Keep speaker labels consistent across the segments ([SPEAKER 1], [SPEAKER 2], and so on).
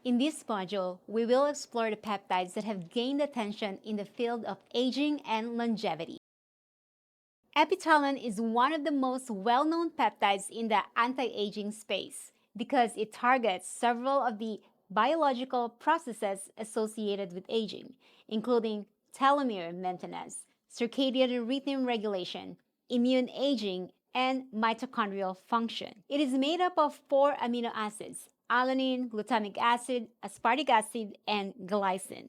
[SPEAKER 1] In this module, we will explore the peptides that have gained attention in the field of aging and longevity. Epitalon is one of the most well-known peptides in the anti-aging space because it targets several of the biological processes associated with aging, including telomere maintenance, circadian rhythm regulation, immune aging, and mitochondrial function. It is made up of 4 amino acids: alanine, glutamic acid, aspartic acid, and glycine.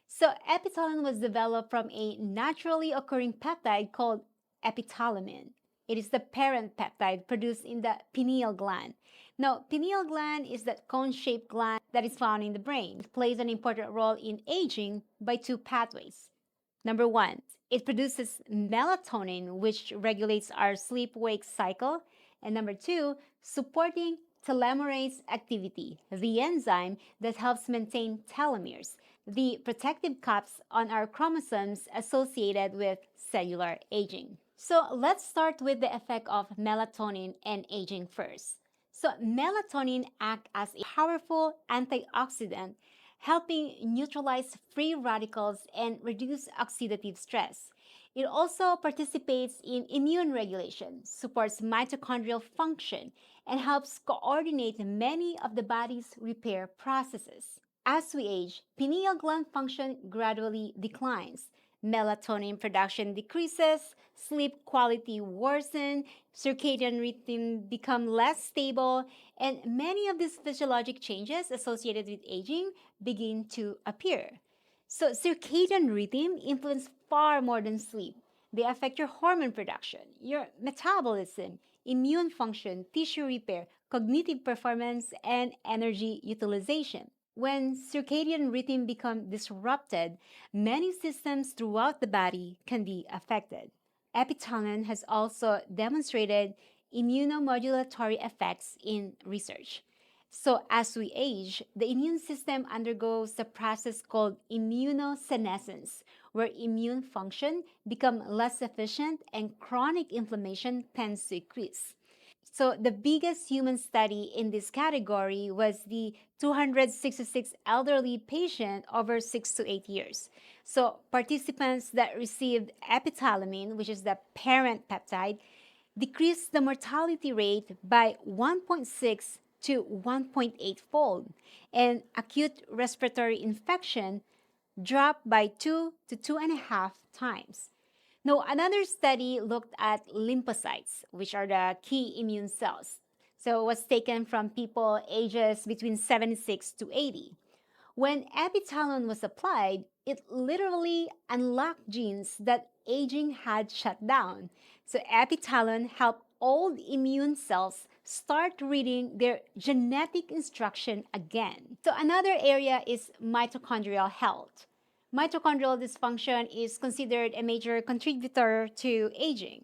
[SPEAKER 1] So, Epitalon was developed from a naturally occurring peptide called epithalomine. It is the parent peptide produced in the pineal gland. Now, pineal gland is that cone-shaped gland that is found in the brain. It plays an important role in aging by 2 pathways. Number one, it produces melatonin, which regulates our sleep-wake cycle. And number two, supporting telomerase activity, the enzyme that helps maintain telomeres, the protective caps on our chromosomes associated with cellular aging. So let's start with the effect of melatonin and aging first. So melatonin acts as a powerful antioxidant, helping neutralize free radicals and reduce oxidative stress. It also participates in immune regulation, supports mitochondrial function, and helps coordinate many of the body's repair processes. As we age, pineal gland function gradually declines. Melatonin production decreases, sleep quality worsens, circadian rhythm become less stable, and many of these physiologic changes associated with aging begin to appear. So circadian rhythm influence far more than sleep. They affect your hormone production, your metabolism, immune function, tissue repair, cognitive performance, and energy utilization. When circadian rhythm becomes disrupted, many systems throughout the body can be affected. Epitalon has also demonstrated immunomodulatory effects in research. So, as we age, the immune system undergoes a process called immunosenescence, where immune function becomes less efficient and chronic inflammation tends to increase. So the biggest human study in this category was the 266 elderly patient over 6 to 8 years. So participants that received epithalamine, which is the parent peptide, decreased the mortality rate by 1.6 to 1.8 fold, and acute respiratory infection dropped by 2 to 2.5 times. Now, another study looked at lymphocytes, which are the key immune cells. So it was taken from people ages between 76 to 80. When Epitalon was applied, it literally unlocked genes that aging had shut down. So Epitalon helped old immune cells start reading their genetic instruction again. So another area is mitochondrial health. Mitochondrial dysfunction is considered a major contributor to aging.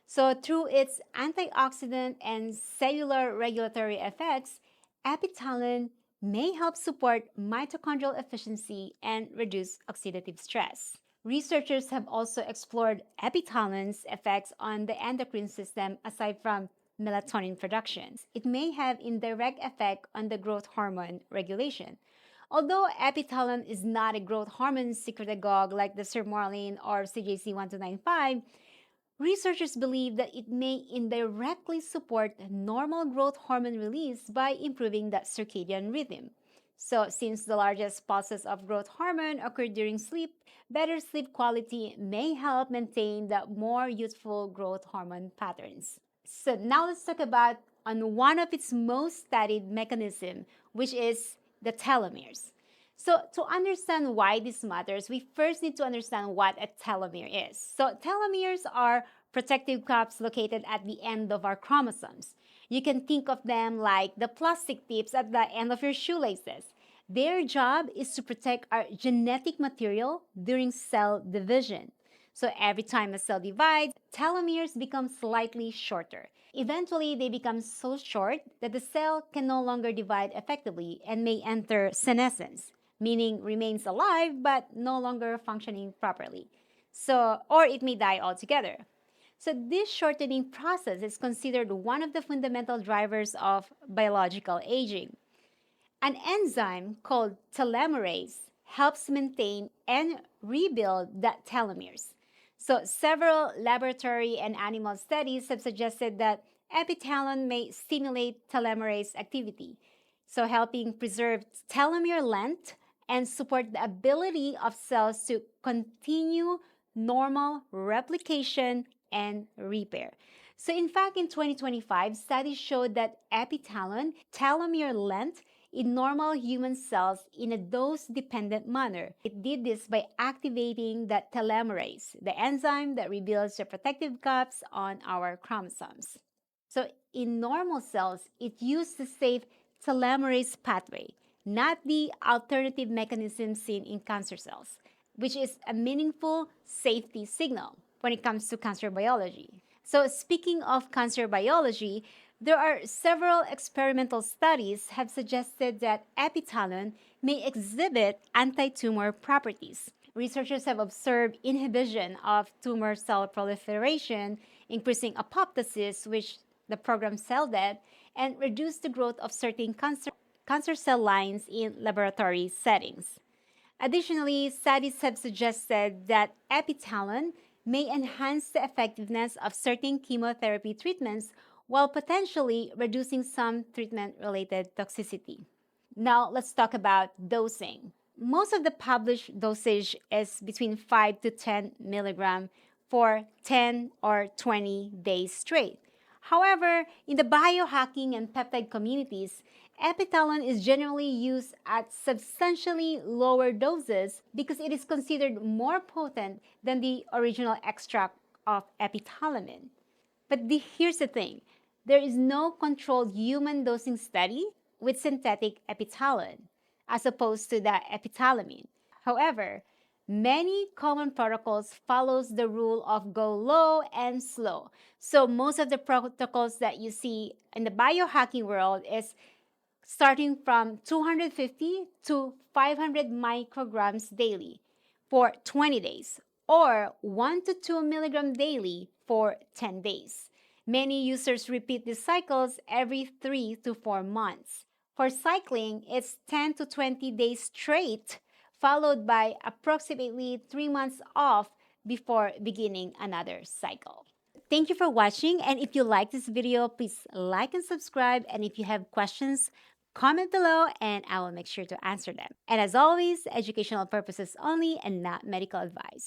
[SPEAKER 1] So through its antioxidant and cellular regulatory effects, Epitalon may help support mitochondrial efficiency and reduce oxidative stress. Researchers have also explored Epitalon's effects on the endocrine system aside from melatonin production. It may have indirect effect on the growth hormone regulation. Although Epitalon is not a growth hormone secretagogue like the sermorelin or CJC1295, researchers believe that it may indirectly support normal growth hormone release by improving the circadian rhythm. So, since the largest pulses of growth hormone occur during sleep, better sleep quality may help maintain the more youthful growth hormone patterns. So, now let's talk about on one of its most studied mechanism, which is the telomeres. So to understand why this matters, we first need to understand what a telomere is. So telomeres are protective caps located at the end of our chromosomes. You can think of them like the plastic tips at the end of your shoelaces. Their job is to protect our genetic material during cell division. So every time a cell divides, telomeres become slightly shorter. Eventually, they become so short that the cell can no longer divide effectively and may enter senescence, meaning remains alive but no longer functioning properly. So, or it may die altogether. So this shortening process is considered one of the fundamental drivers of biological aging. An enzyme called telomerase helps maintain and rebuild the telomeres. So, several laboratory and animal studies have suggested that Epitalon may stimulate telomerase activity, so helping preserve telomere length and support the ability of cells to continue normal replication and repair. So, in fact, in 2025, studies showed that Epitalon telomere length in normal human cells in a dose-dependent manner. It did this by activating the telomerase, the enzyme that rebuilds the protective caps on our chromosomes. So in normal cells, it used the safe telomerase pathway, not the alternative mechanism seen in cancer cells, which is a meaningful safety signal when it comes to cancer biology. So speaking of cancer biology, there are several experimental studies have suggested that Epitalon may exhibit anti-tumor properties. Researchers have observed inhibition of tumor cell proliferation, increasing apoptosis, which the program cell death, and reduce the growth of certain cancer cell lines in laboratory settings. Additionally, studies have suggested that Epitalon may enhance the effectiveness of certain chemotherapy treatments while potentially reducing some treatment-related toxicity. Now, let's talk about dosing. Most of the published dosage is between 5 to 10 milligram for 10 or 20 days straight. However, in the biohacking and peptide communities, Epitalon is generally used at substantially lower doses because it is considered more potent than the original extract of epithalamine. But here's the thing, there is no controlled human dosing study with synthetic epitalon as opposed to the epithalamine. However, many common protocols follows the rule of go low and slow. So most of the protocols that you see in the biohacking world is starting from 250 to 500 micrograms daily for 20 days or 1 to 2 milligram daily for 10 days. Many users repeat these cycles every 3 to 4 months. For cycling, it's 10 to 20 days straight, followed by approximately 3 months off before beginning another cycle. Thank you for watching, and if you like this video, please like and subscribe, and if you have questions, comment below and I will make sure to answer them. And as always, educational purposes only and not medical advice.